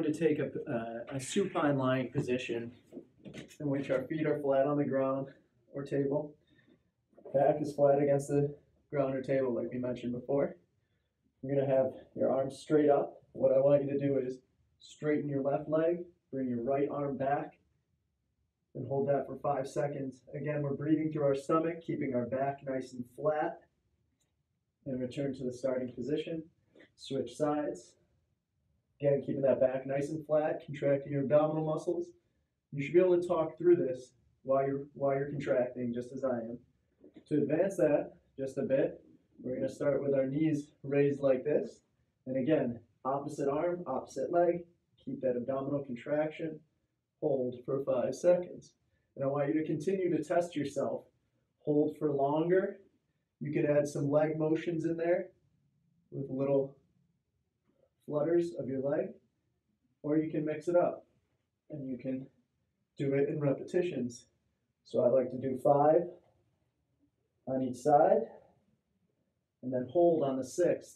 going to take a supine lying position in which our feet are flat on the ground or table. Back is flat against the ground or table like we mentioned before. You're going to have your arms straight up. What I want you to do is straighten your left leg, bring your right arm back, and hold that for 5 seconds. Again, we're breathing through our stomach, keeping our back nice and flat. And return to the starting position. Switch sides. Again, keeping that back nice and flat, contracting your abdominal muscles. You should be able to talk through this while you're contracting, just as I am. To advance that just a bit, we're going to start with our knees raised like this. And again, opposite arm, opposite leg. Keep that abdominal contraction. Hold for 5 seconds. And I want you to continue to test yourself. Hold for longer. You can add some leg motions in there with little flutters of your leg, or you can mix it up and you can do it in repetitions. So I like to do 5 on each side and then hold on the 6th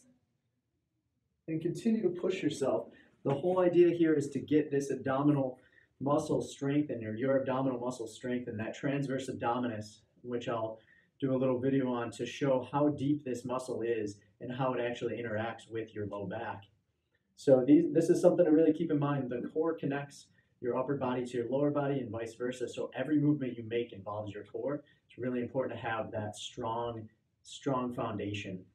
and continue to push yourself. The whole idea here is to get this abdominal muscle strengthened, or your abdominal muscle strengthened, that transverse abdominis, which I'll do a little video on to show how deep this muscle is and how it actually interacts with your low back. So this is something to really keep in mind. The core connects your upper body to your lower body and vice versa. So every movement you make involves your core. It's really important to have that strong foundation.